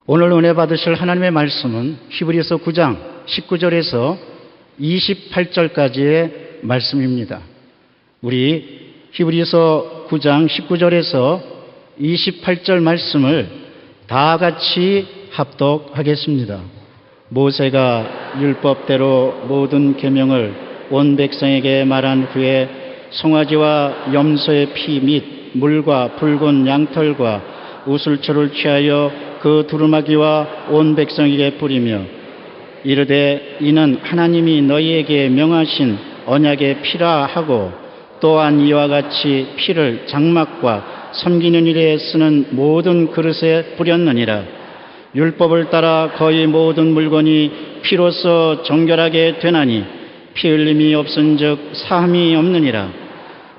오늘 은혜 받으실 하나님의 말씀은 히브리서 9장 19절에서 28절까지의 말씀입니다. 우리 히브리서 9장 19절에서 28절 말씀을 다 같이 합독하겠습니다. 모세가 율법대로 모든 계명을 온 백성에게 말한 후에 송아지와 염소의 피 및 물과 붉은 양털과 우슬초를 취하여 그 두루마기와 온 백성에게 뿌리며 이르되 이는 하나님이 너희에게 명하신 언약의 피라 하고 또한 이와 같이 피를 장막과 섬기는 일에 쓰는 모든 그릇에 뿌렸느니라. 율법을 따라 거의 모든 물건이 피로써 정결하게 되나니 피 흘림이 없은즉 사함이 없느니라.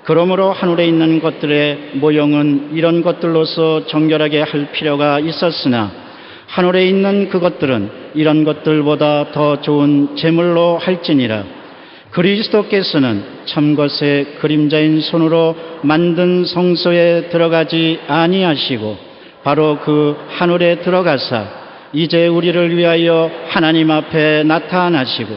그러므로 하늘에 있는 것들의 모형은 이런 것들로서 정결하게 할 필요가 있었으나 하늘에 있는 그것들은 이런 것들보다 더 좋은 제물로 할지니라. 그리스도께서는 참것의 그림자인 손으로 만든 성소에 들어가지 아니하시고 바로 그 하늘에 들어가사 이제 우리를 위하여 하나님 앞에 나타나시고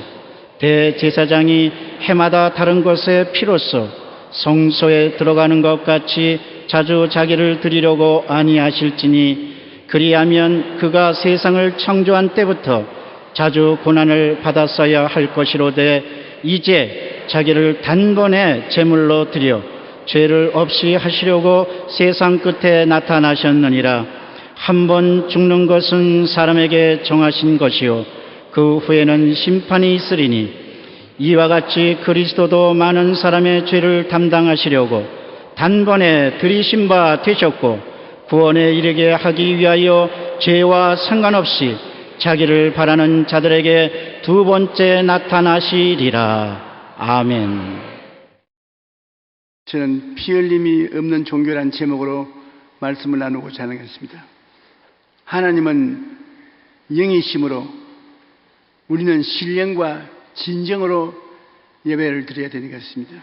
대제사장이 해마다 다른 것의 피로써 성소에 들어가는 것 같이 자주 자기를 드리려고 아니하실지니 그리하면 그가 세상을 창조한 때부터 자주 고난을 받았어야 할 것이로되 이제 자기를 단번에 제물로 드려 죄를 없이 하시려고 세상 끝에 나타나셨느니라. 한 번 죽는 것은 사람에게 정하신 것이요 그 후에는 심판이 있으리니 이와 같이 그리스도도 많은 사람의 죄를 담당하시려고 단번에 들이신 바 되셨고 구원에 이르게 하기 위하여 죄와 상관없이 자기를 바라는 자들에게 두 번째 나타나시리라. 아멘. 저는 피 흘림이 없는 종교란 제목으로 말씀을 나누고자 하는 것입니다. 하나님은 영이심으로 우리는 신령과 진정으로 예배를 드려야 되는 것입니다.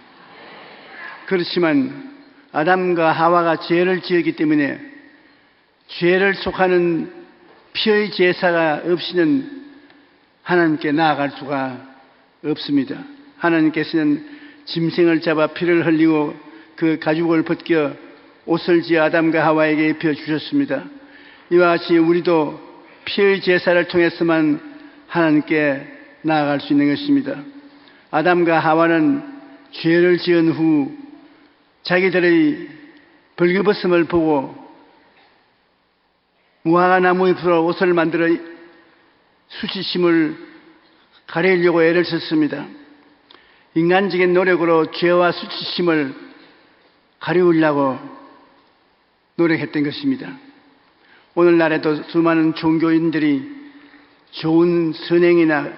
그렇지만 아담과 하와가 죄를 지었기 때문에 죄를 속하는 피의 제사가 없이는 하나님께 나아갈 수가 없습니다. 하나님께서는 짐승을 잡아 피를 흘리고 그 가죽을 벗겨 옷을 지어 아담과 하와에게 입혀 주셨습니다. 이와 같이 우리도 피의 제사를 통해서만 하나님께 나아갈 수 있는 것입니다. 아담과 하와는 죄를 지은 후 자기들의 벌거벗음을 보고 무화과 나무 잎으로 옷을 만들어 수치심을 가리려고 애를 썼습니다. 인간적인 노력으로 죄와 수치심을 가리우려고 노력했던 것입니다. 오늘날에도 수많은 종교인들이 좋은 선행이나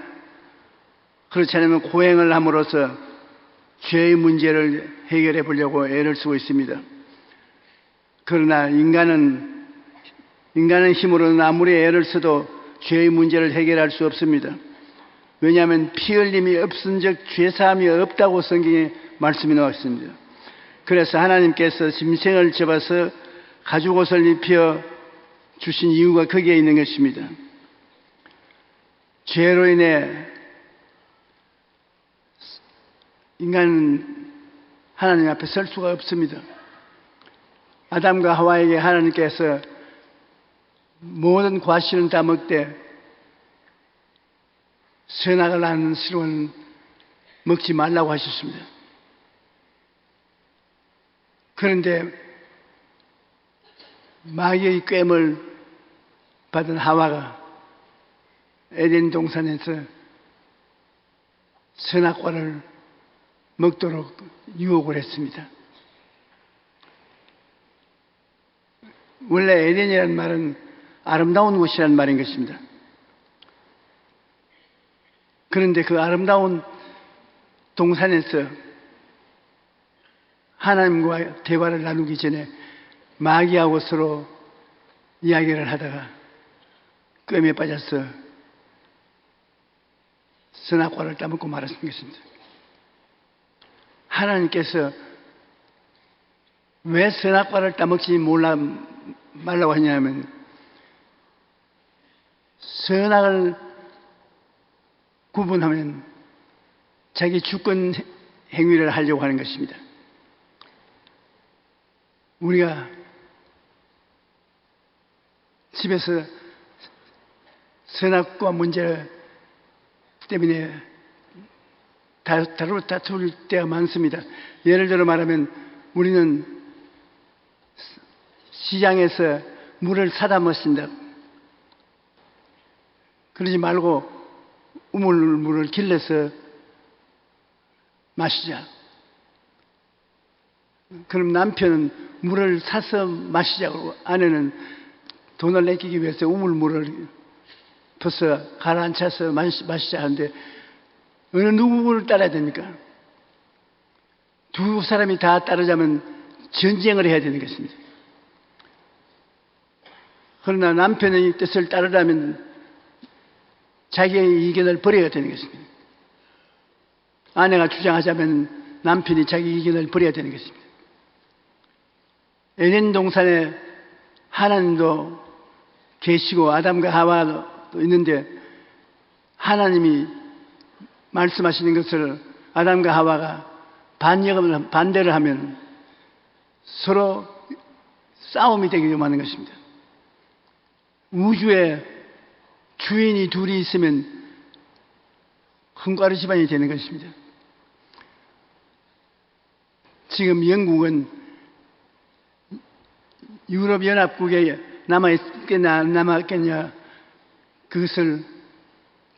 그렇지 않으면 고행을 함으로써 죄의 문제를 해결해 보려고 애를 쓰고 있습니다. 그러나 인간은 힘으로는 아무리 애를 써도 죄의 문제를 해결할 수 없습니다. 왜냐하면 피 흘림이 없은즉 죄사함이 없다고 성경에 말씀이 나와 있습니다. 그래서 하나님께서 짐승을 잡아서 가죽옷을 입혀 주신 이유가 거기에 있는 것입니다. 죄로 인해 인간은 하나님 앞에 설 수가 없습니다. 아담과 하와에게 하나님께서 모든 과실은 다 먹되 선악을 낳는 실은 먹지 말라고 하셨습니다. 그런데 마귀의 꾀을 받은 하와가 에덴 동산에서 선악과를 먹도록 유혹을 했습니다. 원래 에덴이라는 말은 아름다운 곳이라는 말인 것입니다. 그런데 그 아름다운 동산에서 하나님과 대화를 나누기 전에 마귀하고 서로 이야기를 하다가 껌에 빠져서 선악과를 따먹고 말았습니다. 하나님께서 왜 선악과를 따먹지 말라고 하냐면 선악을 구분하면 자기 주권 행위를 하려고 하는 것입니다. 우리가 집에서 선악과 문제 때문에 다툴 때가 많습니다. 예를 들어 말하면 우리는 시장에서 물을 사다 마신다. 그러지 말고 우물물을 길러서 마시자. 그럼 남편은 물을 사서 마시자고, 아내는 돈을 내기 위해서 우물물을 퍼서 가라앉혀서 마시자 하는데 어느 누구를 따라야 됩니까? 두 사람이 다 따르자면 전쟁을 해야 되는 것입니다. 그러나 남편의 뜻을 따르려면 자기의 의견을 버려야 되는 것입니다. 아내가 주장하자면 남편이 자기 의견을 버려야 되는 것입니다. 에덴 동산에 하나님도 계시고 아담과 하와도 있는데 하나님이 말씀하시는 것을 아담과 하와가 반대를 하면 서로 싸움이 되기 위험한 것입니다. 우주에 주인이 둘이 있으면 흥과르 집안이 되는 것입니다. 지금 영국은 유럽연합국에 남아있겠냐 안 남아있겠냐 그것을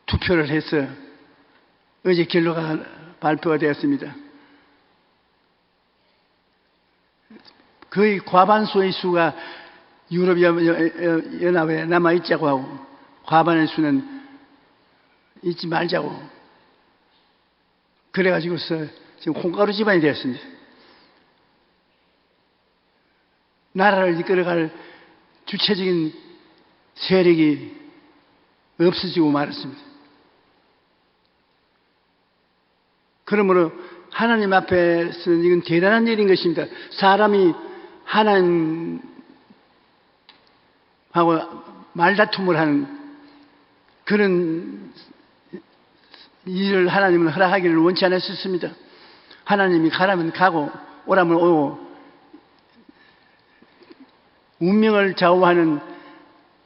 투표를 해서 어제 결과가 발표가 되었습니다. 거의 과반수의 수가 유럽연합에 남아있자고 하고 과반의 수는 잊지 말자고 그래가지고서 지금 콩가루 집안이 되었습니다. 나라를 이끌어갈 주체적인 세력이 없어지고 말았습니다. 그러므로 하나님 앞에서는 이건 대단한 일인 것입니다. 사람이 하나님하고 말다툼을 하는 그런 일을 하나님은 허락하기를 원치 않았었습니다. 하나님이 가라면 가고 오라면 오고 운명을 좌우하는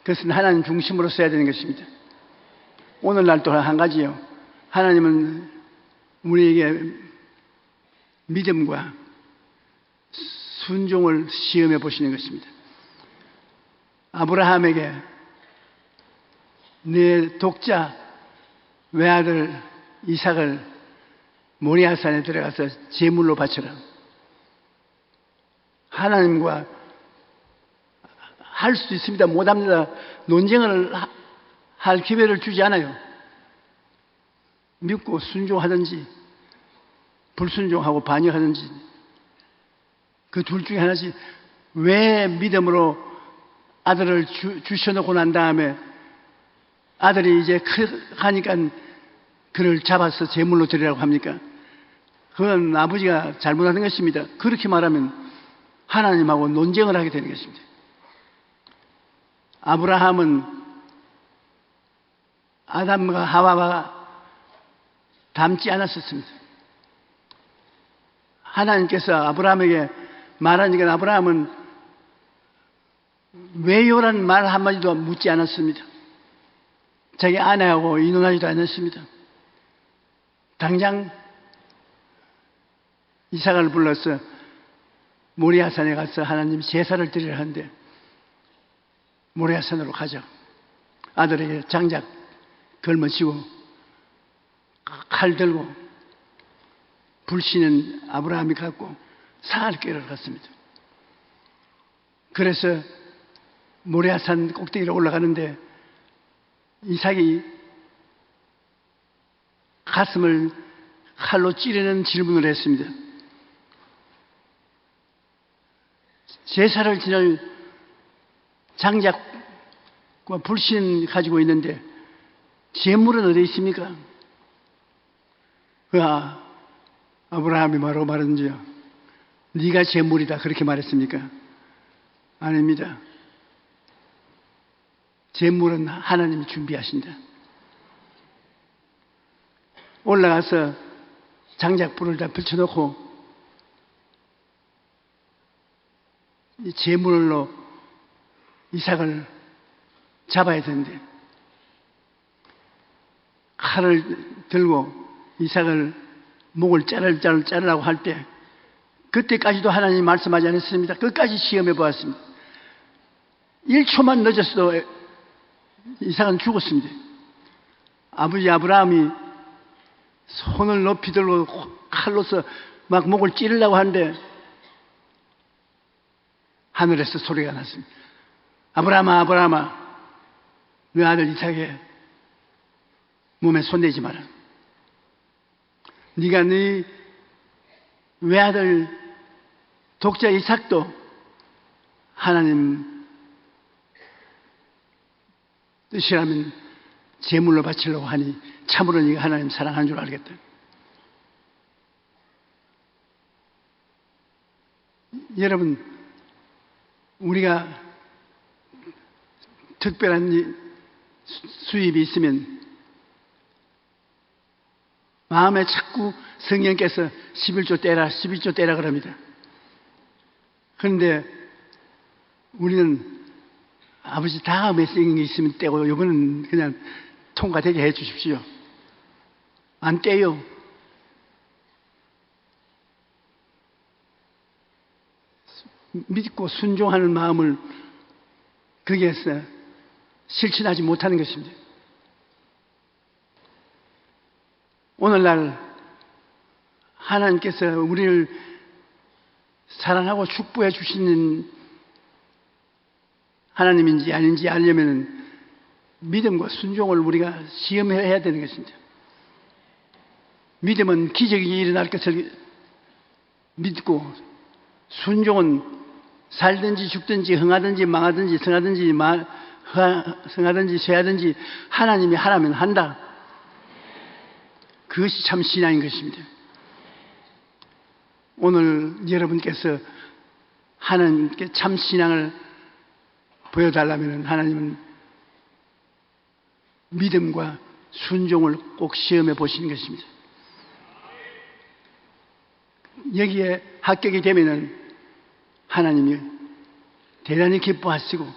것은 하나님 중심으로 써야 되는 것입니다. 오늘날 또 한 가지요. 하나님은 우리에게 믿음과 순종을 시험해 보시는 것입니다. 아브라함에게 내 독자 외아들 이삭을 모리아산에 들어가서 제물로 바쳐라. 하나님과 할 수 있습니다. 못합니다. 논쟁을 할 기회를 주지 않아요. 믿고 순종하든지 불순종하고 반역하든지 그 둘 중에 하나지. 왜 믿음으로 아들을 주셔놓고 난 다음에 아들이 이제 크니까 그를 잡아서 제물로 드리라고 합니까? 그건 아버지가 잘못하는 것입니다. 그렇게 말하면 하나님하고 논쟁을 하게 되는 것입니다. 아브라함은 아담과 하와가 닮지 않았었습니다. 하나님께서 아브라함에게 말하니까 아브라함은 왜요라는 말 한마디도 묻지 않았습니다. 자기 아내하고 의논하지도 않았습니다. 당장 이삭을 불러서 모리아산에 가서 하나님 제사를 드리려 하는데 모리아산으로 가자. 아들에게 장작 걸머쥐고 칼 들고 불씨는 아브라함이 갖고 사흘길을 갔습니다. 그래서 모리아산 꼭대기로 올라가는데 이삭이 가슴을 칼로 찌르는 질문을 했습니다. 제사를 지낼 장작과 불신 가지고 있는데 재물은 어디 있습니까? 아브라함이 뭐라고 말했는지요? 네가 재물이다 그렇게 말했습니까? 아닙니다. 재물은 하나님이 준비하신다. 올라가서 장작불을 다 붙여놓고 이 재물로 이삭을 잡아야 되는데 칼을 들고 이삭을 목을 자르려고 할 때 그때까지도 하나님이 말씀하지 않았습니다. 끝까지 시험해 보았습니다. 1초만 늦었어도 이삭은 죽었습니다. 아버지 아브라함이 손을 높이 들고 칼로서 막 목을 찌르려고 하는데 하늘에서 소리가 났습니다. 아브라함아, 아브라함아, 내 아들 이삭의 몸에 손대지 마라. 네가 네 외아들 독자 이삭도 하나님 뜻이라면 제물로 바치려고 하니 참으로 네가 하나님 사랑하는 줄 알겠다. 여러분, 우리가 특별한 수입이 있으면 마음에 자꾸 성령께서 11조 떼라 그럽니다. 그런데 우리는 아버지 다음에 쓰는 게 있으면 떼고 이거는 그냥 통과되게 해 주십시오. 안 떼요. 믿고 순종하는 마음을 거기에서 실천하지 못하는 것입니다. 오늘날 하나님께서 우리를 사랑하고 축복해 주시는 하나님인지 아닌지 알려면 믿음과 순종을 우리가 시험해야 되는 것입니다. 믿음은 기적이 일어날 것을 믿고 순종은 살든지 죽든지 흥하든지 망하든지 성하든지 쇠하든지 하나님이 하라면 한다. 그것이 참 신앙인 것입니다. 오늘 여러분께서 하나님께 참 신앙을 보여달라면 하나님은 믿음과 순종을 꼭 시험해 보시는 것입니다. 여기에 합격이 되면은 하나님이 대단히 기뻐하시고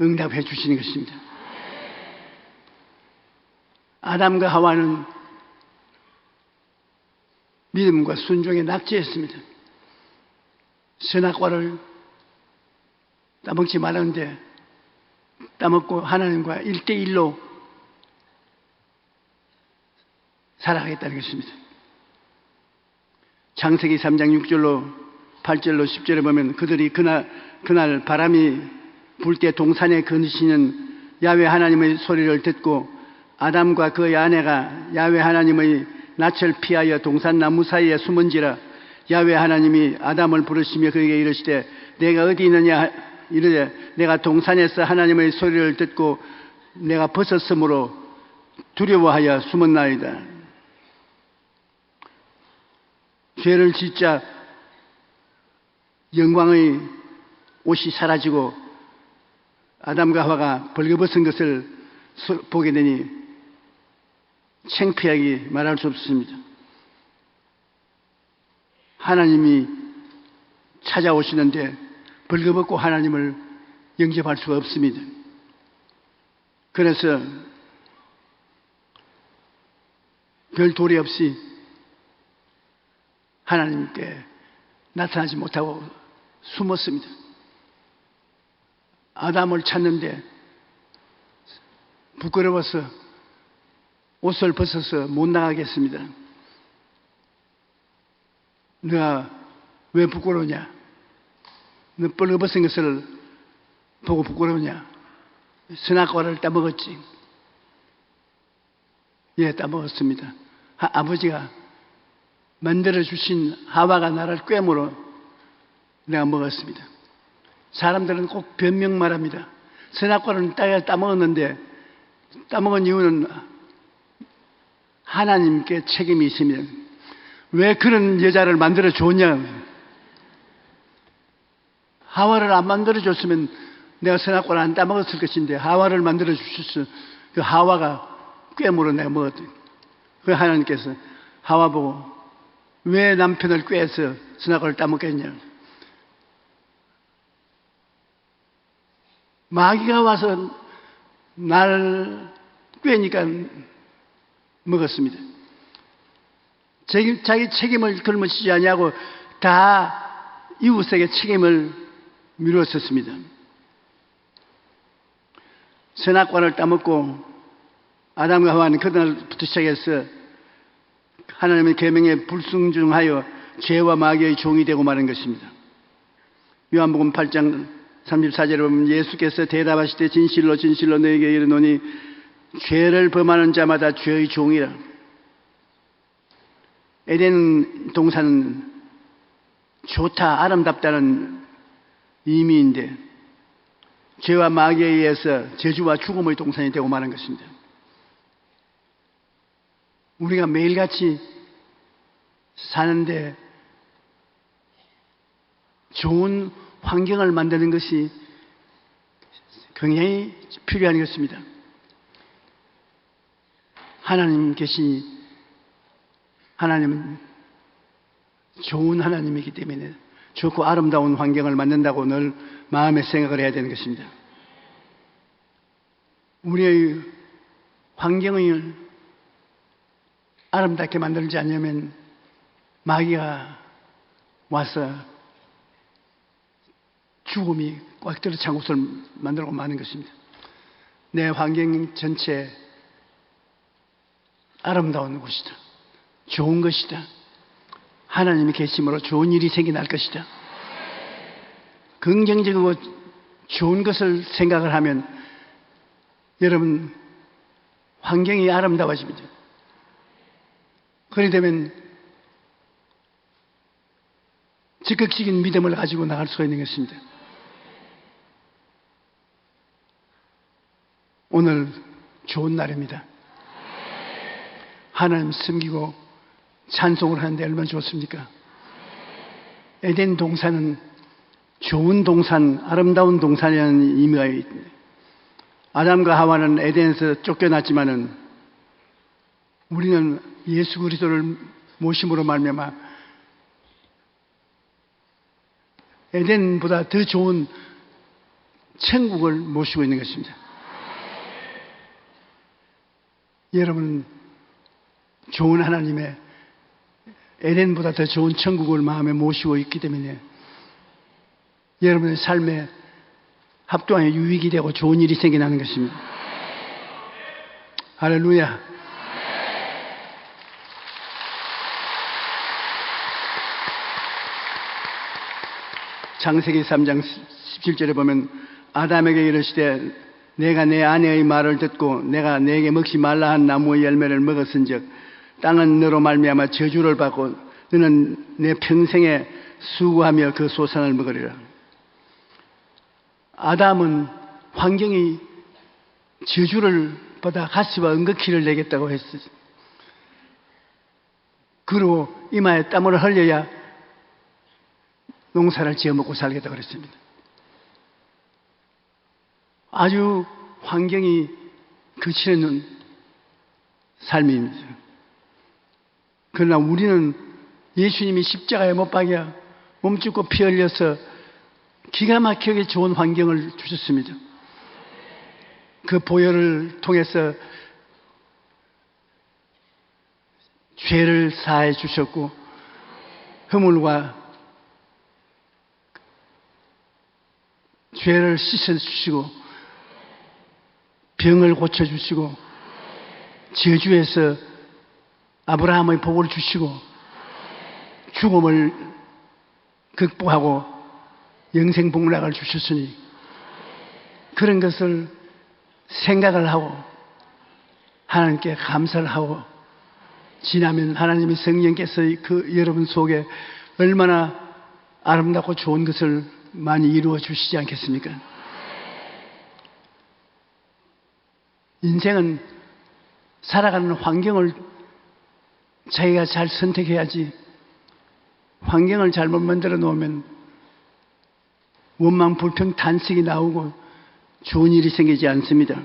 응답해 주시는 것입니다. 아담과 하와는 믿음과 순종에 낙제했습니다. 선악과를 따먹지 말았는데 따먹고 하나님과 1대1로 살아가겠다는 것입니다. 창세기 3장 6절로 8절로 10절에 보면 그들이 그날 바람이 불 때 동산에 거니시는 야훼 하나님의 소리를 듣고 아담과 그의 아내가 야훼 하나님의 낯을 피하여 동산 나무 사이에 숨은지라. 야훼 하나님이 아담을 부르시며 그에게 이르시되 내가 어디 있느냐 이르되 내가 동산에서 하나님의 소리를 듣고 내가 벗었으므로 두려워하여 숨었나이다. 죄를 짓자 영광의 옷이 사라지고 아담과 하와가 벌거벗은 것을 보게 되니 창피하게 말할 수 없습니다. 하나님이 찾아오시는데 벌거벗고 하나님을 영접할 수가 없습니다. 그래서 별 도리 없이 하나님께 나타나지 못하고 숨었습니다. 아담을 찾는데 부끄러워서 옷을 벗어서 못 나가겠습니다. 너가 왜 부끄러우냐? 너 벌거벗은 것을 보고 부끄러우냐? 선악과를 따먹었지. 예, 따먹었습니다. 아버지가 만들어주신 하와가 나를 꿰물어 내가 먹었습니다. 사람들은 꼭 변명 말합니다. 선악과는 따먹었는데 따먹은 이유는 하나님께 책임이 있습니다. 왜 그런 여자를 만들어 줬냐? 하와를 안 만들어 줬으면 내가 선악과를 안 따먹었을 것인데 하와를 만들어 주셨어. 그 하와가 꾀물어 내가 먹었더니 그 하나님께서 하와 보고 왜 남편을 꾀해서 선악과를 따먹겠냐? 마귀가 와서 날 꾀니까 먹었습니다. 자기 책임을 걸머지지 아니하고 다 이웃에게 책임을 미루었었습니다. 선악과를 따먹고 아담과 하와는 그날부터 시작해서 하나님의 계명에 불순종하여 죄와 마귀의 종이 되고 마는 것입니다. 요한복음 8장 34절에 보면 예수께서 대답하시되 진실로 진실로 너에게 이르노니 죄를 범하는 자마다 죄의 종이라. 에덴 동산은 좋다, 아름답다는 의미인데 죄와 마귀에 의해서 저주와 죽음의 동산이 되고 마는 것입니다. 우리가 매일같이 사는데 좋은 환경을 만드는 것이 굉장히 필요한 것입니다. 하나님은 좋은 하나님이기 때문에 좋고 아름다운 환경을 만든다고 늘 마음에 생각을 해야 되는 것입니다. 우리의 환경을 아름답게 만들지 않으면 마귀가 와서 죽음이 꽉 들어찬 곳을 만들고 마는 것입니다. 내 환경 전체 아름다운 곳이다. 좋은 것이다. 하나님이 계심으로 좋은 일이 생겨날 것이다. 긍정적이고 좋은 것을 생각을 하면 여러분 환경이 아름다워집니다. 그리 되면 적극적인 믿음을 가지고 나갈 수가 있는 것입니다. 오늘 좋은 날입니다. 하나님 섬기고 찬송을 하는데 얼마나 좋습니까? 에덴 동산은 좋은 동산, 아름다운 동산이라는 의미가 있습니다. 아담과 하와는 에덴에서 쫓겨났지만은 우리는 예수 그리스도를 모심으로 말미암아 에덴보다 더 좋은 천국을 모시고 있는 것입니다. 여러분은 좋은 하나님의 에덴보다 더 좋은 천국을 마음에 모시고 있기 때문에 여러분의 삶에 합동하여 유익이 되고 좋은 일이 생겨나는 것입니다. 할렐루야. 창세기 3장 17절에 보면 아담에게 이르시되 내가 내 아내의 말을 듣고 내가 내게 먹지 말라 한 나무의 열매를 먹었은즉 땅은 너로 말미암아 저주를 받고 너는 내 평생에 수고하며 그 소산을 먹으리라. 아담은 환경이 저주를 받아 가시와 은극히를 내겠다고 했어요. 그리고 이마에 땀을 흘려야 농사를 지어 먹고 살겠다고 그랬습니다. 아주 환경이 거치는 삶입니다. 그러나 우리는 예수님이 십자가에 못 박여 몸죽고 피 흘려서 기가 막히게 좋은 환경을 주셨습니다. 그 보혈을 통해서 죄를 사해 주셨고 허물과 죄를 씻어 주시고 병을 고쳐 주시고 저주에서 아브라함의 복을 주시고 죽음을 극복하고 영생 복락을 주셨으니 그런 것을 생각을 하고 하나님께 감사를 하고 지나면 하나님의 성령께서 그 여러분 속에 얼마나 아름답고 좋은 것을 많이 이루어 주시지 않겠습니까? 인생은 살아가는 환경을 자기가 잘 선택해야지, 환경을 잘못 만들어 놓으면 원망, 불평, 탄식이 나오고 좋은 일이 생기지 않습니다.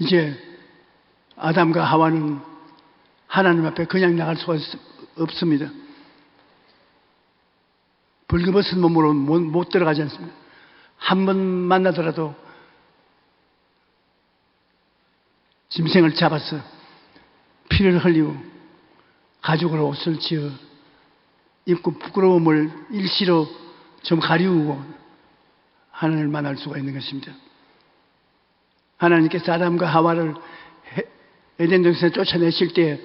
이제 아담과 하와는 하나님 앞에 그냥 나갈 수가 없습니다. 벌거벗은 몸으로 못 들어가지 않습니다. 한 번 만나더라도 짐승을 잡아서 피를 흘리고 가죽으로 옷을 지어 입고 부끄러움을 일시로 좀 가리우고 하나님을 만날 수가 있는 것입니다. 하나님께서 아담과 하와를 에덴 동산에 쫓아내실 때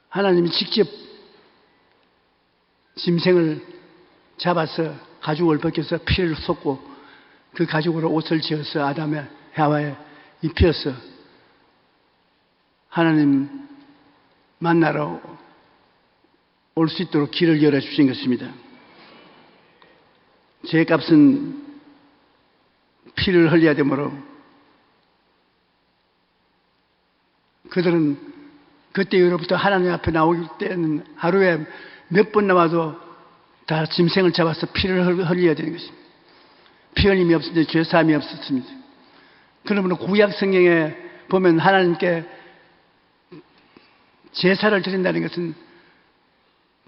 하나님이 직접 짐승을 잡아서 가죽을 벗겨서 피를 쏟고 그 가죽으로 옷을 지어서 아담의 하와에 입혀서 하나님 만나러 올 수 있도록 길을 열어주신 것입니다. 죄값은 피를 흘려야 되므로 그들은 그때 이후로부터 하나님 앞에 나올 때는 하루에 몇 번 나와도 다 짐승을 잡아서 피를 흘려야 되는 것입니다. 피 흘림이 없을 때 죄사함이 없었습니다. 그러므로 구약 성경에 보면 하나님께 제사를 드린다는 것은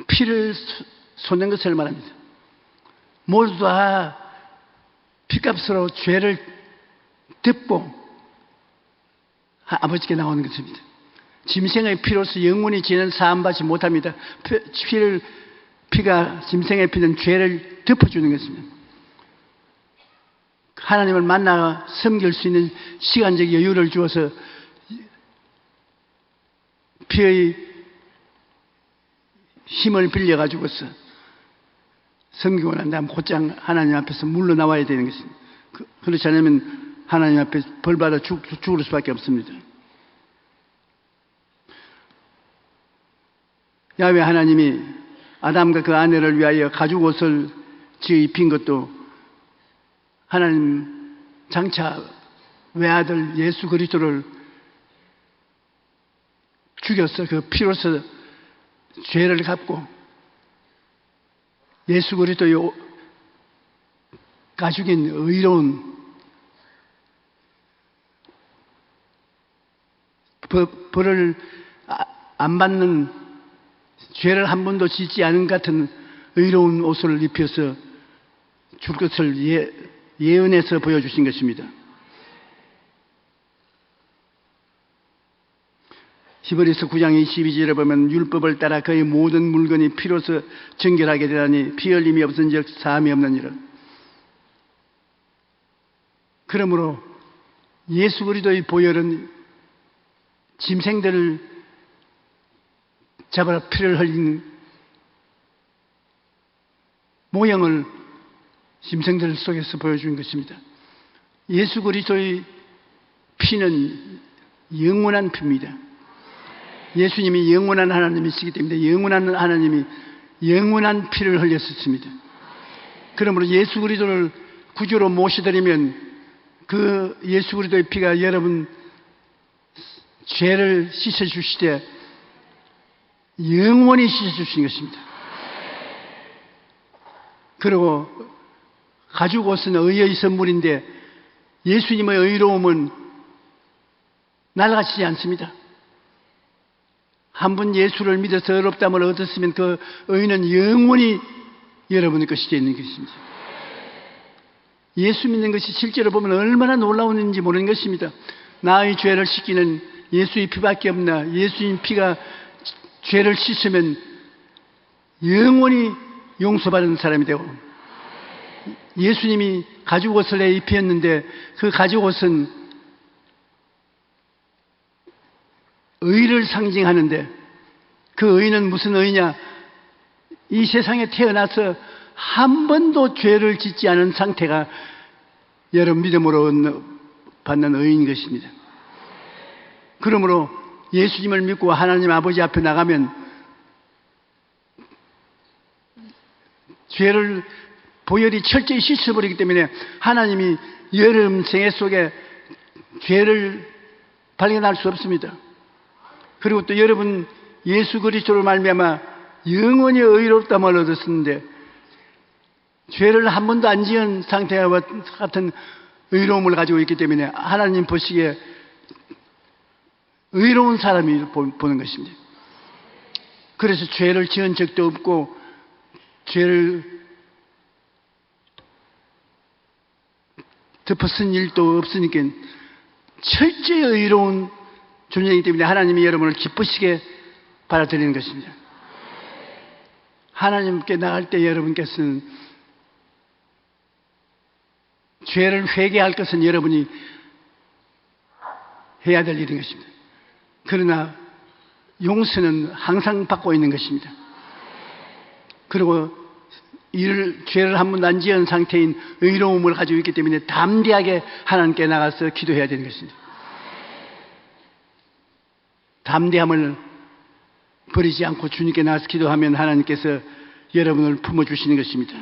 피를 쏟는 것을 말합니다. 모두 다 피값으로 죄를 덮고 아버지께 나오는 것입니다. 짐승의 피로서 영원히 죄는 사함받지 못합니다. 피가 짐승의 피는 죄를 덮어주는 것입니다. 하나님을 만나 섬길 수 있는 시간적 여유를 주어서 피의 힘을 빌려가지고서 섬기고 난 다음 곧장 하나님 앞에서 물러나와야 되는 것입니다. 그렇지 않으면 하나님 앞에 벌받아 죽을 수밖에 없습니다. 야훼 하나님이 아담과 그 아내를 위하여 가죽 옷을 지어 입힌 것도 하나님 장차 외아들 예수 그리스도를 죽여서 그 피로서 죄를 갚고 예수 그리스도의 가죽인 의로운 벌을 안 받는 죄를 한 번도 짓지 않은 같은 의로운 옷을 입혀서 줄 것을 예언해서 보여주신 것입니다. 히브리서 9장 22절에 보면 율법을 따라 그의 모든 물건이 피로서 정결하게 되다니 피 흘림이 없은즉 사함이 없느니라. 그러므로 예수 그리스도의 보혈은 짐승들을 잡아 피를 흘린 모형을 짐승들 속에서 보여준 것입니다. 예수 그리스도의 피는 영원한 피입니다. 예수님이 영원한 하나님이시기 때문에 영원한 하나님이 영원한 피를 흘렸습니다. 그러므로 예수 그리스도를 구주로 모셔드리면 그 예수 그리스도의 피가 여러분 죄를 씻어주시되 영원히 씻어주신 것입니다. 그리고 가죽 옷은 의의 선물인데 예수님의 의로움은 날아가시지 않습니다. 한 번 예수를 믿어서 의롭다함을 얻었으면 그 의는 영원히 여러분의 것이 되는 것입니다. 예수 믿는 것이 실제로 보면 얼마나 놀라운지 모르는 것입니다. 나의 죄를 씻기는 예수의 피밖에 없나. 예수님 피가 죄를 씻으면 영원히 용서받은 사람이 되고, 예수님이 가죽 옷을 내 입혔는데 그 가죽 옷은 의를 상징하는데 그 의는 무슨 의냐? 이 세상에 태어나서 한 번도 죄를 짓지 않은 상태가 여러분 믿음으로 받는 의인 것입니다. 그러므로 예수님을 믿고 하나님 아버지 앞에 나가면 죄를 보혈이 철저히 씻어버리기 때문에 하나님이 여러분 생애 속에 죄를 발견할 수 없습니다. 그리고 또 여러분 예수 그리스도로 말미암아 영원히 의롭다함을 얻었는데 죄를 한 번도 안 지은 상태와 같은 의로움을 가지고 있기 때문에 하나님 보시기에 의로운 사람이 보는 것입니다. 그래서 죄를 지은 적도 없고 죄를 덮어쓴 일도 없으니까 철저히 의로운 존재이기 때문에 하나님이 여러분을 기쁘시게 받아들이는 것입니다. 하나님께 나갈 때 여러분께서는 죄를 회개할 것은 여러분이 해야 될 일인 것입니다. 그러나 용서는 항상 받고 있는 것입니다. 그리고 죄를 한 번도 안 지은 상태인 의로움을 가지고 있기 때문에 담대하게 하나님께 나가서 기도해야 되는 것입니다. 담대함을 버리지 않고 주님께 나가서 기도하면 하나님께서 여러분을 품어주시는 것입니다.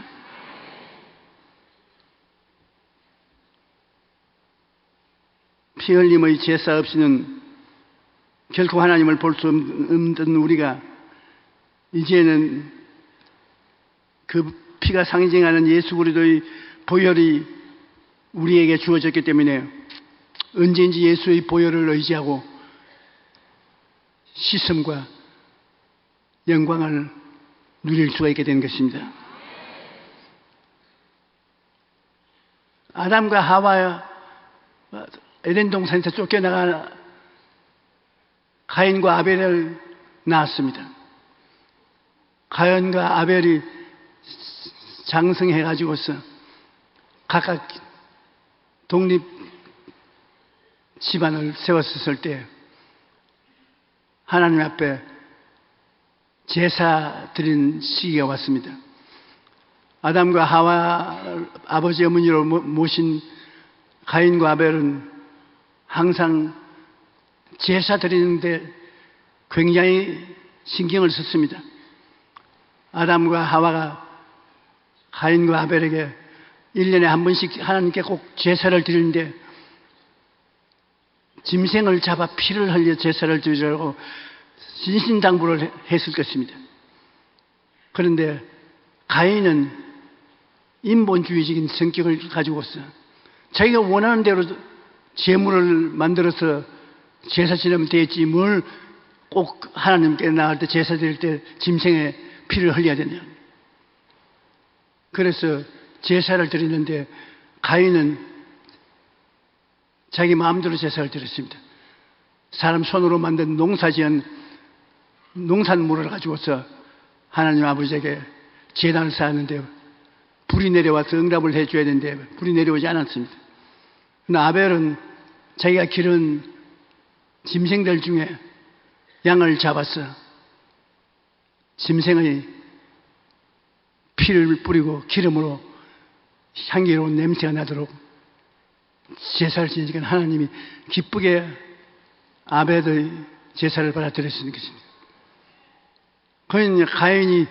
피 흘림의 제사 없이는 결코 하나님을 볼 수 없는 우리가 이제는 그 피가 상징하는 예수 그리스도의 보혈이 우리에게 주어졌기 때문에 언제든지 예수의 보혈을 의지하고 씻음과 영광을 누릴 수가 있게 된 것입니다. 아담과 하와 에덴 동산에서 쫓겨나가 가인과 아벨을 낳았습니다. 가인과 아벨이 장성해가지고서 각각 독립 집안을 세웠을 때 하나님 앞에 제사 드린 시기가 왔습니다. 아담과 하와 아버지 어머니로 모신 가인과 아벨은 항상 제사 드리는데 굉장히 신경을 썼습니다. 아담과 하와가 가인과 아벨에게 1년에 한 번씩 하나님께 꼭 제사를 드리는데 짐승을 잡아 피를 흘려 제사를 드리라고 신신당부를 했을 것입니다. 그런데 가인은 인본주의적인 성격을 가지고서 자기가 원하는 대로 제물을 만들어서 제사 지내면 되겠지 뭘 꼭 하나님께 나갈 때 제사 드릴 때 짐승의 피를 흘려야 되냐. 그래서 제사를 드리는데 가인은 자기 마음대로 제사를 드렸습니다. 사람 손으로 만든 농사지은 농산물을 가지고서 하나님 아버지에게 제단을 쌓았는데 불이 내려와서 응답을 해줘야 되는데 불이 내려오지 않았습니다. 그러나 아벨은 자기가 기른 짐승들 중에 양을 잡아서 짐승의 피를 뿌리고 기름으로 향기로운 냄새가 나도록 제사를 지니까 하나님이 기쁘게 아벨의 제사를 받아들였는 것입니다. 그러니 가인이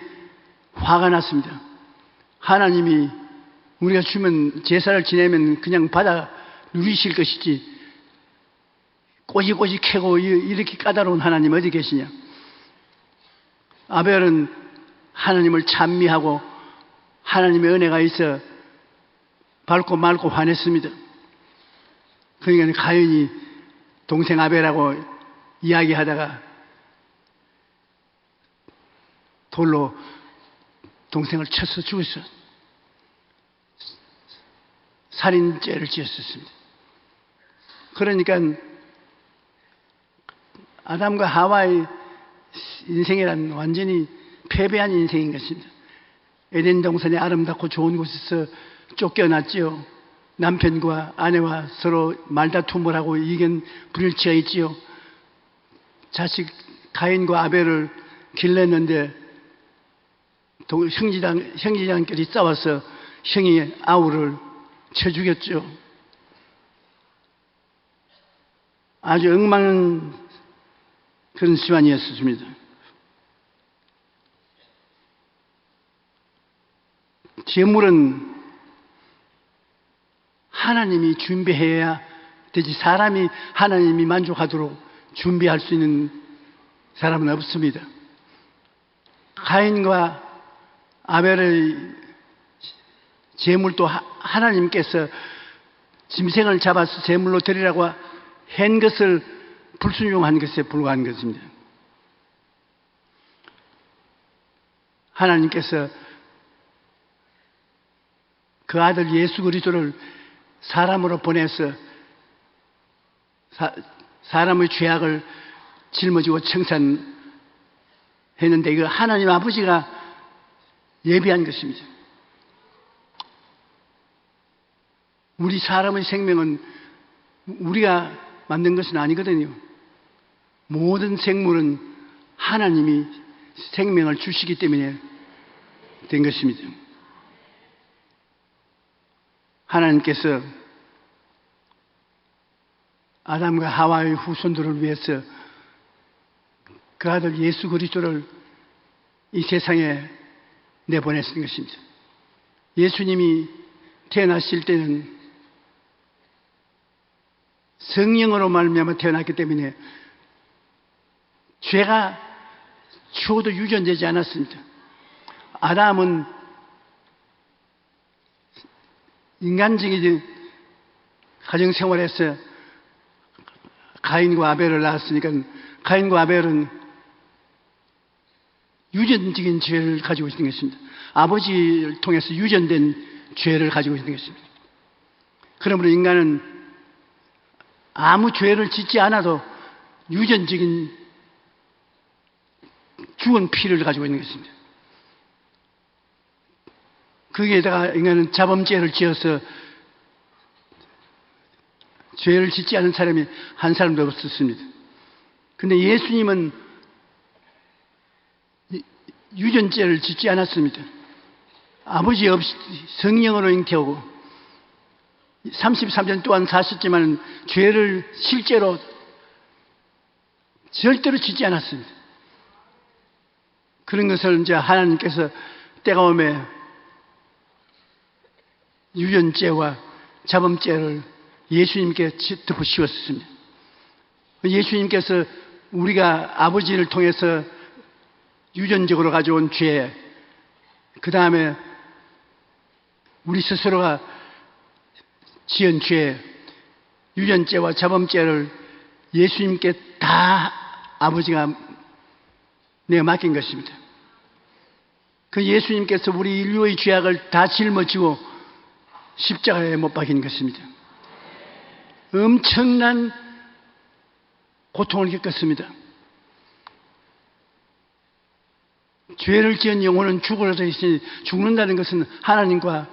화가 났습니다. 하나님이 우리가 주면 제사를 지내면 그냥 받아 누리실 것이지 꼬지꼬지 캐고 이렇게 까다로운 하나님 어디 계시냐. 아벨은 하나님을 찬미하고 하나님의 은혜가 있어 밟고 말고 화냈습니다. 그러니까 가인이 동생 아벨하고 이야기하다가 돌로 동생을 쳐서 죽였어. 살인죄를 지었었습니다. 그러니까 아담과 하와의 인생이란 완전히 패배한 인생인 것입니다. 에덴 동산의 아름답고 좋은 곳에서 쫓겨났지요. 남편과 아내와 서로 말다툼을 하고 이견 불일치가 있지요. 자식 가인과 아벨을 길렀는데 형제장끼리 싸워서 형이 아우를 쳐 죽였죠. 아주 그런 시간이었습니다. 제물은 하나님이 준비해야 되지, 사람이 하나님이 만족하도록 준비할 수 있는 사람은 없습니다. 가인과 아벨의 제물도 하나님께서 짐승을 잡아서 제물로 드리라고 한 것을 불순종한 것에 불과한 것입니다. 하나님께서 그 아들 예수 그리스도를 사람으로 보내서 사람의 죄악을 짊어지고 청산했는데, 이거 하나님 아버지가 예비한 것입니다. 우리 사람의 생명은 우리가 만든 것은 아니거든요. 모든 생물은 하나님이 생명을 주시기 때문에 된 것입니다. 하나님께서 아담과 하와의 후손들을 위해서 그 아들 예수 그리스도를 이 세상에 내보냈던 것입니다. 예수님이 태어나실 때는 성령으로 말미암아 태어났기 때문에 죄가 죽어도 유전되지 않았습니다. 아담은 인간적인 가정생활에서 가인과 아벨을 낳았으니까 가인과 아벨은 유전적인 죄를 가지고 있는 것입니다. 아버지를 통해서 유전된 죄를 가지고 있는 것입니다. 그러므로 인간은 아무 죄를 짓지 않아도 유전적인 죽은 피를 가지고 있는 것입니다. 거기에다가 인간은 자범죄를 지어서 죄를 짓지 않은 사람이 한 사람도 없었습니다. 그런데 예수님은 유전죄를 짓지 않았습니다. 아버지 없이 성령으로 잉태하고 33년 동안 사셨지만 죄를 실제로 절대로 짓지 않았습니다. 그런 것을 이제 하나님께서 때가 오매 유전죄와 자범죄를 예수님께 덮어 씌웠습니다. 예수님께서 우리가 아버지를 통해서 유전적으로 가져온 죄, 그 다음에 우리 스스로가 지은 죄, 유전죄와 자범죄를 예수님께 다 아버지가 내가 맡긴 것입니다. 그 예수님께서 우리 인류의 죄악을 다 짊어지고 십자가에 못 박힌 것입니다. 엄청난 고통을 겪었습니다. 죄를 지은 영혼은 죽으라 되어 있으니 죽는다는 것은 하나님과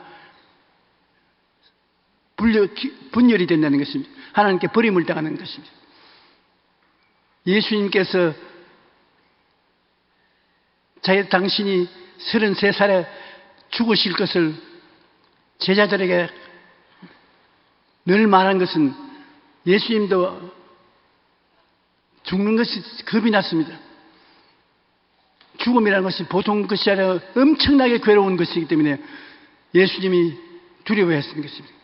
분열이 된다는 것입니다. 하나님께 버림을 당하는 것입니다. 예수님께서 당신이 33살에 죽으실 것을 제자들에게 늘 말한 것은 예수님도 죽는 것이 겁이 났습니다. 죽음이라는 것이 보통 것이 아니라 엄청나게 괴로운 것이기 때문에 예수님이 두려워했던 것입니다.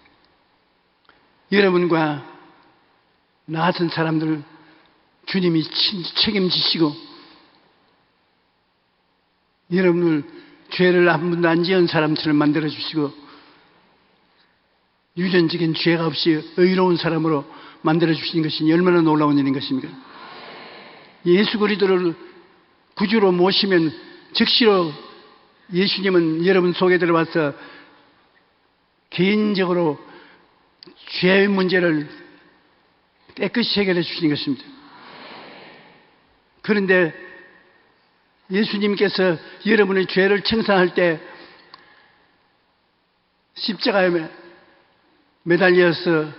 여러분과 나 같은 사람들 주님이 책임지시고 여러분을 죄를 한 번도 안 지은 사람처럼 만들어주시고 유전적인 죄가 없이 의로운 사람으로 만들어주시는 것이 얼마나 놀라운 일인 것입니까? 예수 그리스도를 구주로 모시면 즉시로 예수님은 여러분 속에 들어와서 개인적으로 죄의 문제를 깨끗이 해결해 주시는 것입니다. 그런데 예수님께서 여러분의 죄를 청산할 때 십자가에 매달려서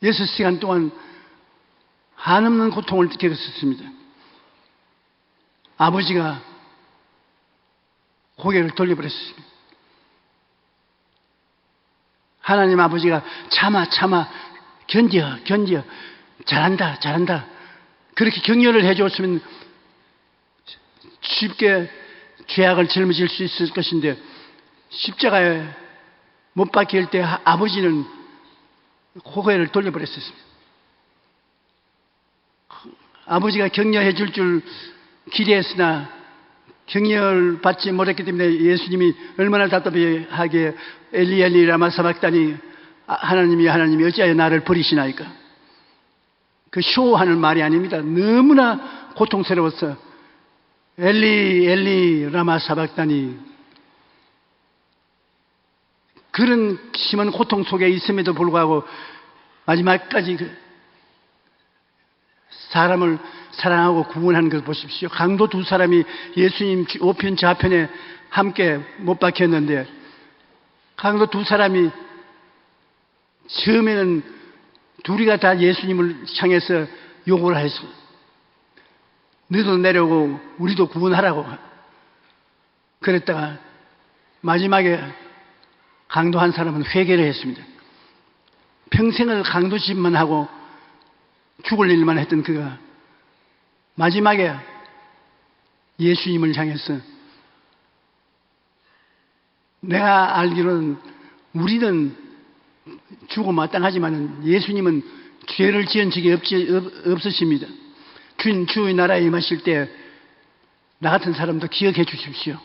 6시간 동안 한없는 고통을 겪었습니다. 아버지가 고개를 돌려버렸습니다. 하나님 아버지가 참아 견뎌 잘한다 그렇게 격려를 해줬으면 쉽게 죄악을 짊어질 수 있을 것인데, 십자가에 못 박힐 때 아버지는 고개를 돌려버렸습니다. 아버지가 격려해 줄 줄 기대했으나 격려를 받지 못했기 때문에 예수님이 얼마나 답답하게 엘리 엘리 라마 사박다니, 하나님이 어찌하여 나를 버리시나이까. 그 쇼하는 말이 아닙니다. 너무나 고통스러워서 엘리 엘리 라마 사박다니, 그런 심한 고통 속에 있음에도 불구하고 마지막까지 사람을 사랑하고 구원하는 것을 보십시오. 강도 두 사람이 예수님 우편 좌편에 함께 못 박혔는데, 강도 두 사람이 처음에는 둘이가 다 예수님을 향해서 요구를 해서 너도 내려오고 우리도 구원하라고 그랬다가 마지막에 강도 한 사람은 회개를 했습니다. 평생을 강도 짓만 하고 죽을 일만 했던 그가 마지막에 예수님을 향해서, 내가 알기로는 우리는 죽어 마땅하지만 예수님은 죄를 지은 적이 없으십니다. 주의 나라에 임하실 때 나 같은 사람도 기억해 주십시오.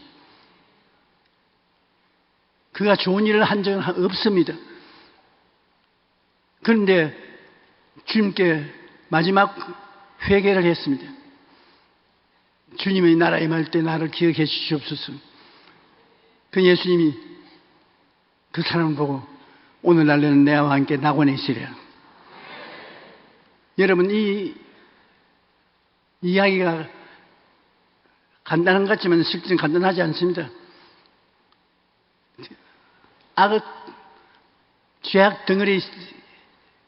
그가 좋은 일을 한 적은 없습니다. 그런데 주님께 마지막 회개를 했습니다. 주님의 나라에 임할 때 나를 기억해 주시옵소서. 그 예수님이 그 사람을 보고 오늘날 너는 내와 함께 낙원에 있으리라. 여러분, 이 이야기가 간단한 것 같지만 실제는 간단하지 않습니다. 악의 죄악 덩어리인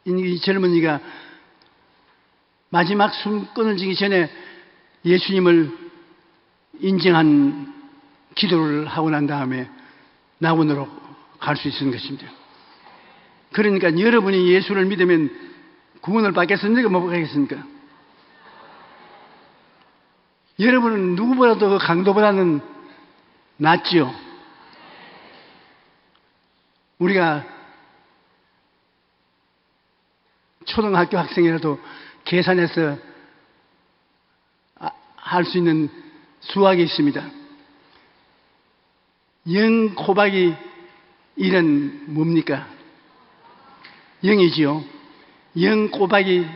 이 젊은이가 마지막 숨 끊어지기 전에 예수님을 인정한 기도를 하고 난 다음에 낙원으로 갈 수 있는 것입니다. 그러니까 여러분이 예수를 믿으면 구원을 받겠습니까? 못 받겠습니까? 여러분은 누구보다도 그 강도보다는 낫지요. 우리가 초등학교 학생이라도 계산해서 할 수 있는 수학이 있습니다. 0 곱하기 1은 뭡니까? 0이지요. 0 곱하기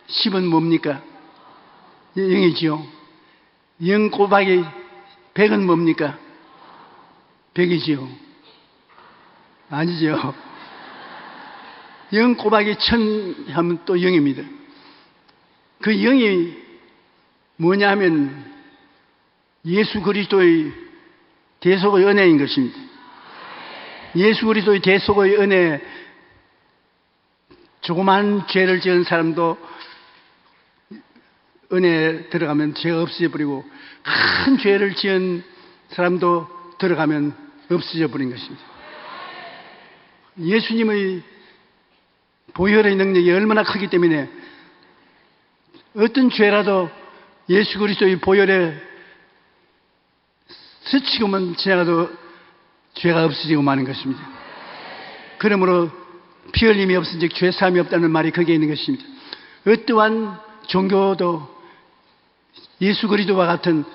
10은 뭡니까? 0이지요. 0 곱하기 100은 뭡니까? 100이지요. 아니죠. 0 곱하기 1000 하면 또 0입니다. 그 0이 뭐냐 하면 예수 그리스도의 대속의 은혜인 것입니다. 예수 그리스도의 대속의 은혜, 조그만 죄를 지은 사람도 은혜에 들어가면 죄가 없어져 버리고, 큰 죄를 지은 사람도 들어가면 없어져 버린 것입니다. 예수님의 보혈의 능력이 얼마나 크기 때문에 어떤 죄라도 예수 그리스도의 보혈에 스치고만 지나가도 죄가 없어지고 마는 것입니다. 그러므로 피 흘림이 없은즉 죄 사함이 없다는 말이 거기에 있는 것입니다. 어떠한 종교도 예수 그리스도와 같은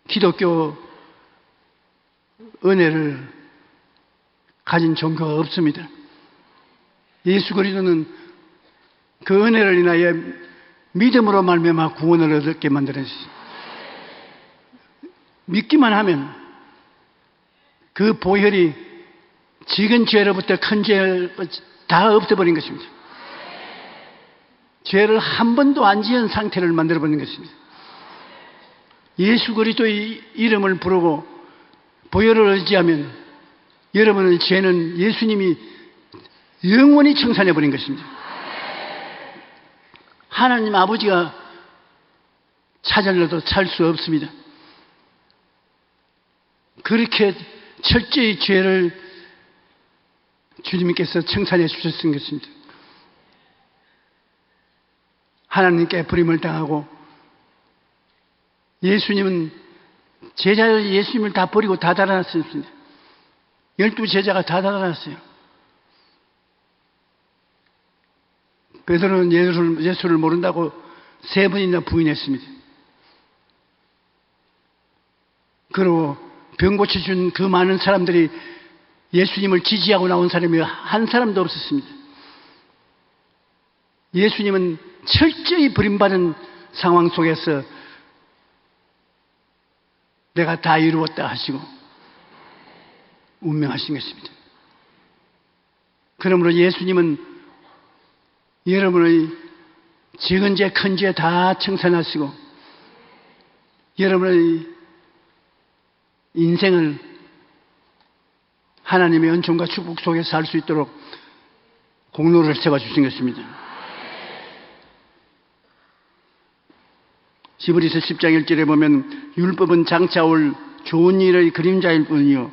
기독교 은혜를 가진 종교가 없습니다. 예수 그리스도는 그 은혜를 인하여 믿음으로 말미암아 구원을 얻게 만들었습니다. 믿기만 하면 그 보혈이 작은 죄로부터 큰 죄를 다 없애버린 것입니다. 죄를 한 번도 안 지은 상태를 만들어버린 것입니다. 예수 그리스도의 이름을 부르고 보혈을 의지하면 여러분의 죄는 예수님이 영원히 청산해버린 것입니다. 하나님 아버지가 찾으려도 찾을 수 없습니다. 그렇게 철저히 죄를 주님께서 청산해 주셨던 것입니다. 하나님께 버림을 당하고 예수님은 제자들 예수님을 다 버리고 다 달아났습니다. 12제자가 다 달아났어요. 베드로는 예수를 모른다고 3번이나 부인했습니다. 그리고 병 고쳐준 그 많은 사람들이 예수님을 지지하고 나온 사람이 한 사람도 없었습니다. 예수님은 철저히 버림받은 상황 속에서 내가 다 이루었다 하시고 운명하신 것입니다. 그러므로 예수님은 여러분의 적은 죄, 큰 죄 다 청산하시고 여러분의 인생을 하나님의 은총과 축복 속에 살 수 있도록 공로를 세워주신 것입니다. 히브리서 10장 1절에 보면 율법은 장차 올 좋은 일의 그림자일 뿐이요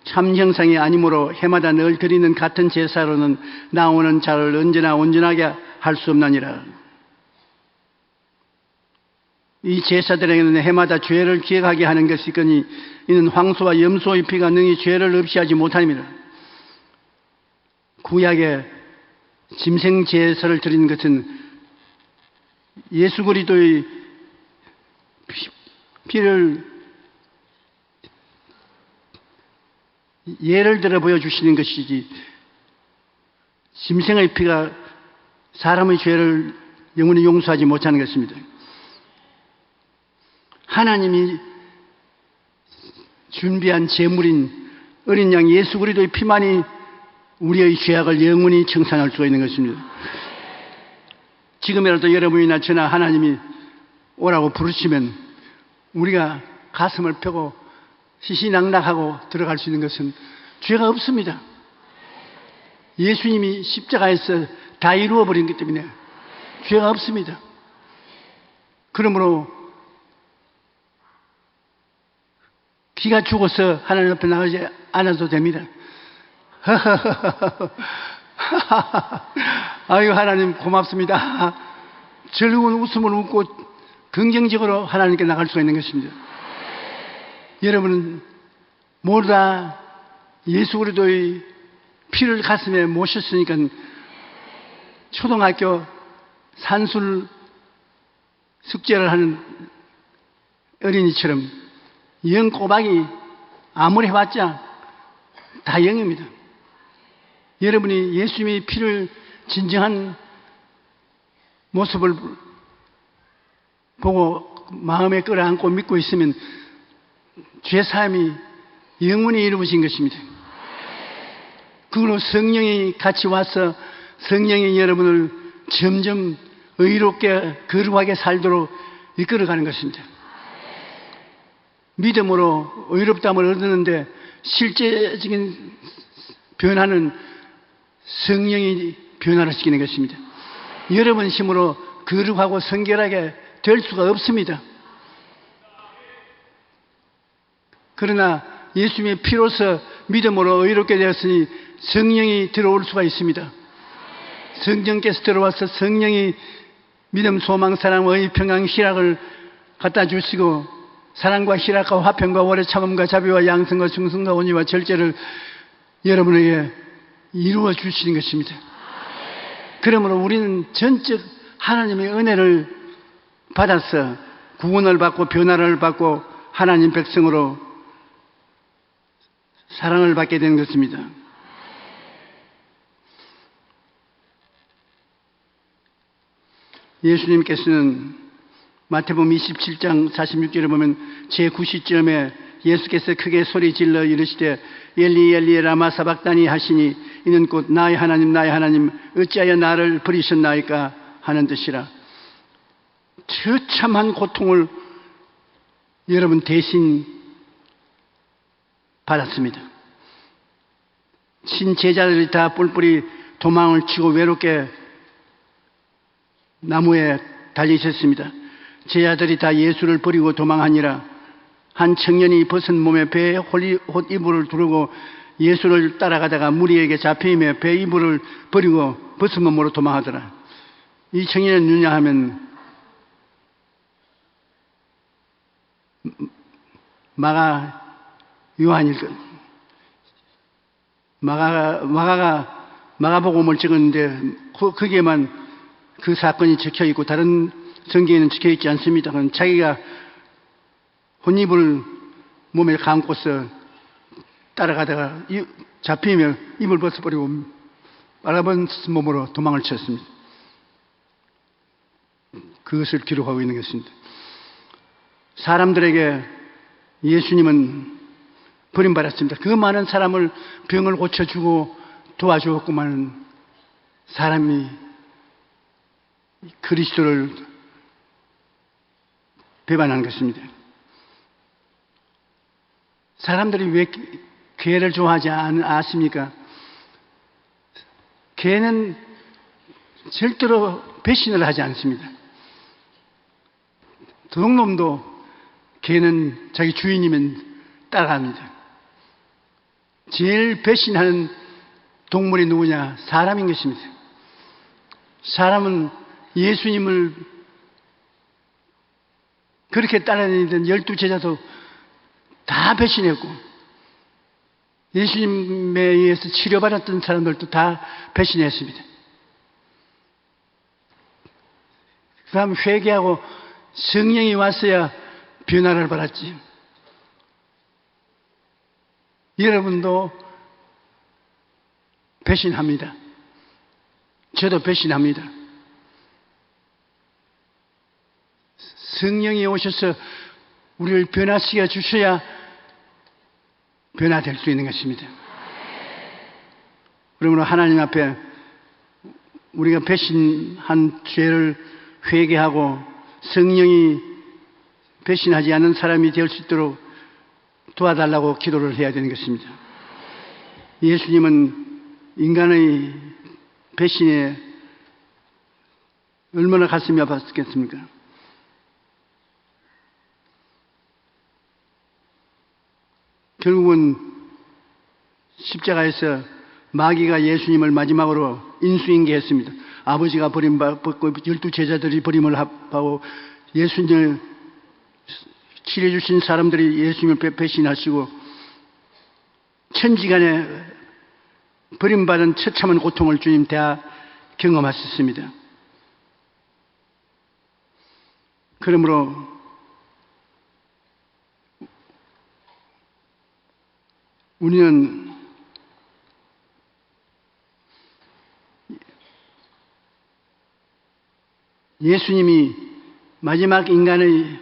참 형상이 아니므로 해마다 늘 드리는 같은 제사로는 나오는 자를 언제나 온전하게 할 수 없나니라. 이 제사들에게는 해마다 죄를 기억하게 하는 것이 있거니 이는 황소와 염소의 피가 능히 죄를 없이 하지 못함이라. 구약의 짐승 제사를 드리는 것은 예수 그리스도의 피를 예를 들어 보여주시는 것이지 짐승의 피가 사람의 죄를 영원히 용서하지 못하는 것입니다. 하나님이 준비한 제물인 어린 양 예수 그리스도의 피만이 우리의 죄악을 영원히 청산할 수가 있는 것입니다. 지금이라도 여러분이나 저나 하나님이 오라고 부르시면 우리가 가슴을 펴고 시시낙낙하고 들어갈 수 있는 것은 죄가 없습니다. 예수님이 십자가에서 다 이루어버린 것 때문에 죄가 없습니다. 그러므로 기가 죽어서 하나님 앞에 나가지 않아도 됩니다. 아유 하나님 고맙습니다. 즐거운 웃음을 웃고 긍정적으로 하나님께 나갈 수가 있는 것입니다. 여러분은 모두 다 예수 그리스도의 피를 가슴에 모셨으니까 초등학교 산술 숙제를 하는 어린이처럼 영 꼬박이 아무리 해봤자 다 영입니다. 여러분이 예수님의 피를 진정한 모습을 보고 마음에 끌어안고 믿고 있으면 죄사함이 영원히 이루어진 것입니다. 그걸로 성령이 같이 와서 성령이 여러분을 점점 의롭게 거룩하게 살도록 이끌어가는 것입니다. 믿음으로 의롭다함을 얻었는데 실제적인 변화는 성령이 변화를 시키는 것입니다. 여러분 힘으로 거룩하고 성결하게 될 수가 없습니다. 그러나 예수님의 피로서 믿음으로 의롭게 되었으니 성령이 들어올 수가 있습니다. 성령께서 들어와서 성령이 믿음, 소망, 사랑, 의, 평강, 희락을 갖다 주시고 사랑과 희락과 화평과 오래 참음과 자비와 양성과 충성과 온유와 절제를 여러분에게 이루어 주시는 것입니다. 그러므로 우리는 전적 하나님의 은혜를 받아서 구원을 받고 변화를 받고 하나님 백성으로 사랑을 받게 되는 것입니다. 예수님께서는 마태복음 27장 46절에 보면 제9시점에 예수께서 크게 소리 질러 이르시되 엘리 엘리 라마 사박다니 하시니 이는 곧 나의 하나님 어찌하여 나를 버리셨나이까 하는 뜻이라. 처참한 고통을 여러분 대신 받았습니다. 친제자들이 다 뿔뿔이 도망을 치고 외롭게 나무에 달리셨습니다. 제자들이 다 예수를 버리고 도망하니라. 한 청년이 벗은 몸에 배에 옷 이불을 두르고 예수를 따라가다가 무리에게 잡혀임에 배 이불을 버리고 벗은 몸으로 도망하더라. 이 청년은 누냐 하면 요한일 것. 마가복음을 찍었는데 거기에만 그 사건이 적혀 있고 다른 성경에는 적혀 있지 않습니다. 그건 자기가 혼입을 몸에 감고서 따라가다가 잡히면 입을 벗어버리고 빨아본 몸으로 도망을 쳤습니다. 그것을 기록하고 있는 것입니다. 사람들에게 예수님은 버림받았습니다. 그 많은 사람을 병을 고쳐주고 도와주었구만 사람이 그리스도를 배반한 것입니다. 사람들이 왜 개를 좋아하지 않습니까? 개는 절대로 배신을 하지 않습니다. 도둑놈도 개는 자기 주인이면 따라갑니다. 제일 배신하는 동물이 누구냐? 사람인 것입니다. 사람은 예수님을 그렇게 따라다니던 12제자도 다 배신했고 예수님에 의해서 치료받았던 사람들도 다 배신했습니다. 그 다음 회개하고 성령이 왔어야 변화를 받았지. 여러분도 배신합니다. 저도 배신합니다. 성령이 오셔서 우리를 변화시켜 주셔야 변화될 수 있는 것입니다. 그러므로 하나님 앞에 우리가 배신한 죄를 회개하고 성령이 배신하지 않는 사람이 될 수 있도록 도와달라고 기도를 해야 되는 것입니다. 예수님은 인간의 배신에 얼마나 가슴이 아팠겠습니까? 결국은 십자가에서 마귀가 예수님을 마지막으로 인수인계했습니다. 아버지가 버림받고 12제자들이 버림을 하고 예수님을 치료해주신 사람들이 예수님을 배신하시고 천지간에 버림받은 처참한 고통을 주님 다 경험하셨습니다. 그러므로 우리는 예수님이 마지막 인간의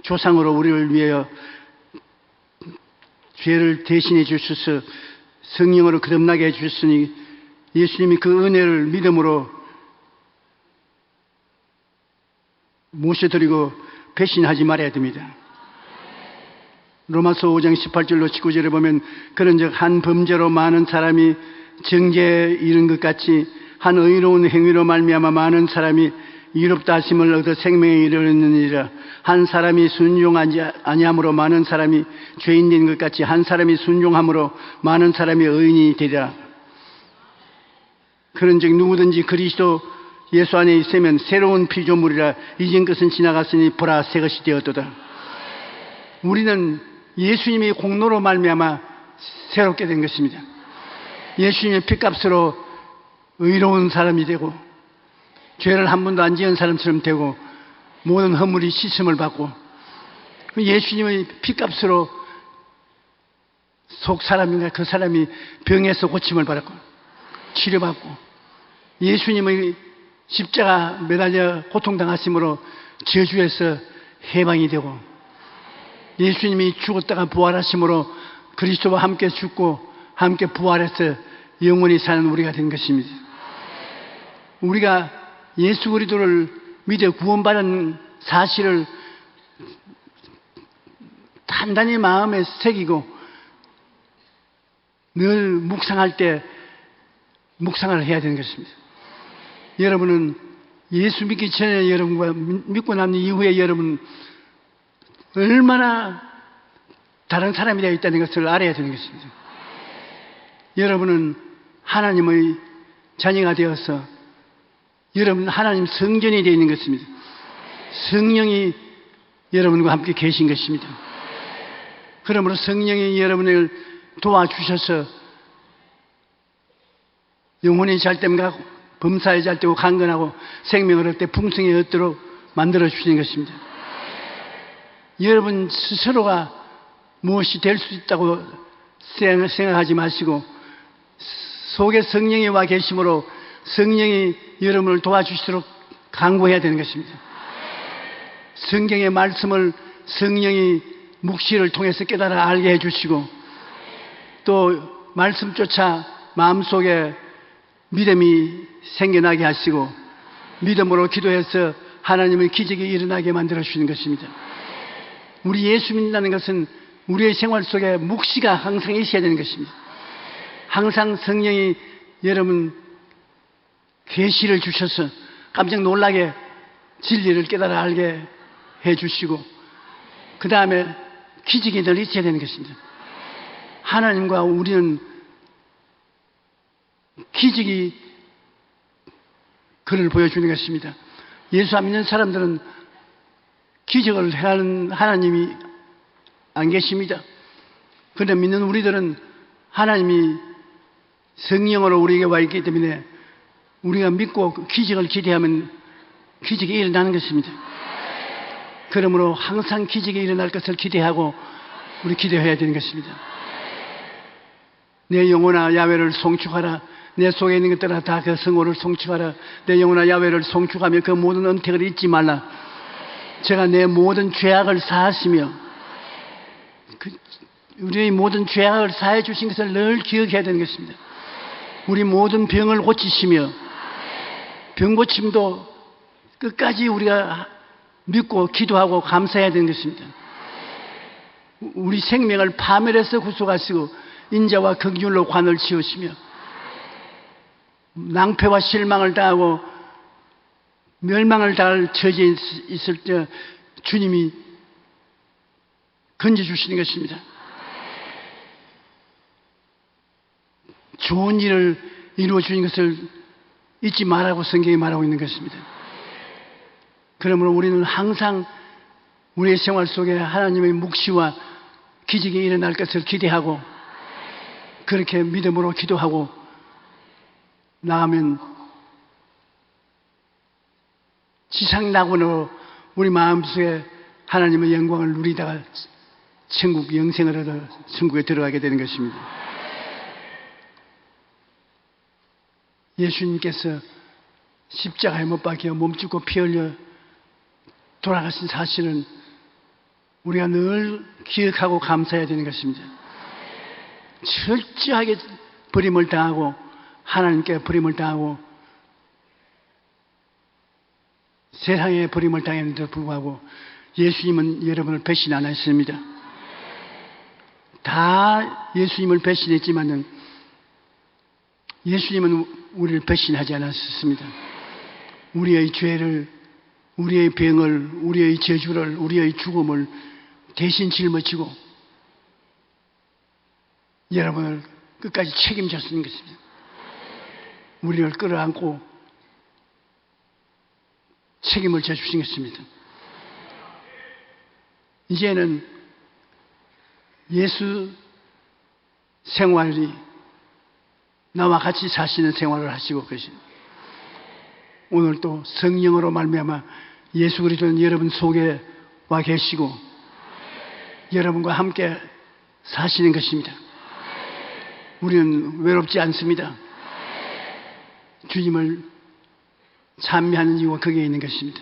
조상으로 우리를 위하여 죄를 대신해 주셔서 성령으로 거듭나게 해주셨으니 예수님이 그 은혜를 믿음으로 모셔드리고 배신하지 말아야 됩니다. 로마서 5장 18절로 19절에 보면 그런즉 한 범죄로 많은 사람이 정죄에 이른 것 같이 한 의로운 행위로 말미암아 많은 사람이 의롭다 하심을 얻어 생명에 이르느니라. 한 사람이 순종하지 아니함으로 많은 사람이 죄인 된 것 같이 한 사람이 순종함으로 많은 사람이 의인이 되리라. 그런즉 누구든지 그리스도 예수 안에 있으면 새로운 피조물이라. 이전 것은 지나갔으니 보라 새 것이 되었도다. 우리는 예수님의 공로로 말미암아 새롭게 된 것입니다. 예수님의 피값으로 의로운 사람이 되고 죄를 한 번도 안 지은 사람처럼 되고 모든 허물이 씻음을 받고 예수님의 피값으로 속 사람인가 그 사람이 병에서 고침을 받았고 치료받고 예수님의 십자가 매달려 고통당하심으로 저주에서 해방이 되고 예수님이 죽었다가 부활하심으로 그리스도와 함께 죽고 함께 부활해서 영원히 사는 우리가 된 것입니다. 우리가 예수 그리스도를 믿어 구원받은 사실을 단단히 마음에 새기고 늘 묵상할 때 묵상을 해야 되는 것입니다. 여러분은 예수 믿기 전에 여러분과 믿고 난 이후에 여러분 얼마나 다른 사람이 되어 있다는 것을 알아야 되는 것입니다. 여러분은 하나님의 자녀가 되어서 여러분 하나님 성전이 되어 있는 것입니다. 성령이 여러분과 함께 계신 것입니다. 그러므로 성령이 여러분을 도와주셔서 영혼이 잘됨 가고 범사에 잘되고 강건하고 생명을 얻되 풍성히 얻도록 만들어 주시는 것입니다. 여러분 스스로가 무엇이 될 수 있다고 생각하지 마시고 속에 성령이 와 계심으로 성령이 여러분을 도와주시도록 간구해야 되는 것입니다. 성경의 말씀을 성령이 묵시를 통해서 깨달아 알게 해주시고 또 말씀조차 마음속에 믿음이 생겨나게 하시고 믿음으로 기도해서 하나님의 기적이 일어나게 만들어 주시는 것입니다. 우리 예수 믿는다는 것은 우리의 생활 속에 묵시가 항상 있어야 되는 것입니다. 항상 성령이 여러분 계시를 주셔서 깜짝 놀라게 진리를 깨달아 알게 해주시고 그 다음에 기적이 늘 있어야 되는 것입니다. 하나님과 우리는 기적이 그를 보여주는 것입니다. 예수 안 믿는 사람들은 기적을 하는 하나님이 안 계십니다. 그런데 믿는 우리들은 하나님이 성령으로 우리에게 와 있기 때문에 우리가 믿고 기적을 기대하면 기적이 일어나는 것입니다. 그러므로 항상 기적이 일어날 것을 기대하고 우리 기대해야 되는 것입니다. 내 영혼아 야훼를 송축하라. 내 속에 있는 것들아 다 그 성호를 송축하라. 내 영혼아 야훼를 송축하며 그 모든 은택을 잊지 말라. 제가 내 모든 죄악을 사하시며 우리의 모든 죄악을 사해 주신 것을 늘 기억해야 되는 것입니다. 우리 모든 병을 고치시며 병 고침도 끝까지 우리가 믿고 기도하고 감사해야 되는 것입니다. 우리 생명을 파멸해서 구속하시고 인자와 긍휼로 관을 지으시며 낭패와 실망을 당하고 멸망을 당할 처지에 있을 때 주님이 건져주시는 것입니다. 좋은 일을 이루어 주는 것을 잊지 말라고 성경이 말하고 있는 것입니다. 그러므로 우리는 항상 우리의 생활 속에 하나님의 묵시와 기적이 일어날 것을 기대하고 그렇게 믿음으로 기도하고 나가면 지상낙원으로 우리 마음속에 하나님의 영광을 누리다가 천국 영생을 얻어 천국에 들어가게 되는 것입니다. 예수님께서 십자가에 못 박혀 몸죽고 피 흘려 돌아가신 사실은 우리가 늘 기억하고 감사해야 되는 것입니다. 철저하게 버림을 당하고 하나님께 버림을 당하고 세상에 버림을 당했는데도 불구하고 예수님은 여러분을 배신 안 했습니다. 다 예수님을 배신했지만은 예수님은 우리를 배신하지 않았습니다. 우리의 죄를, 우리의 병을, 우리의 저주를, 우리의 죽음을 대신 짊어지고 여러분을 끝까지 책임졌는 것입니다. 우리를 끌어안고 책임을 져주신 것입니다. 이제는 예수 생활이 나와 같이 사시는 생활을 하시고 계십니다. 오늘 또 성령으로 말미암아 예수 그리스도는 여러분 속에 와 계시고 여러분과 함께 사시는 것입니다. 우리는 외롭지 않습니다. 주님을 찬미하는 이유가 거기에 있는 것입니다.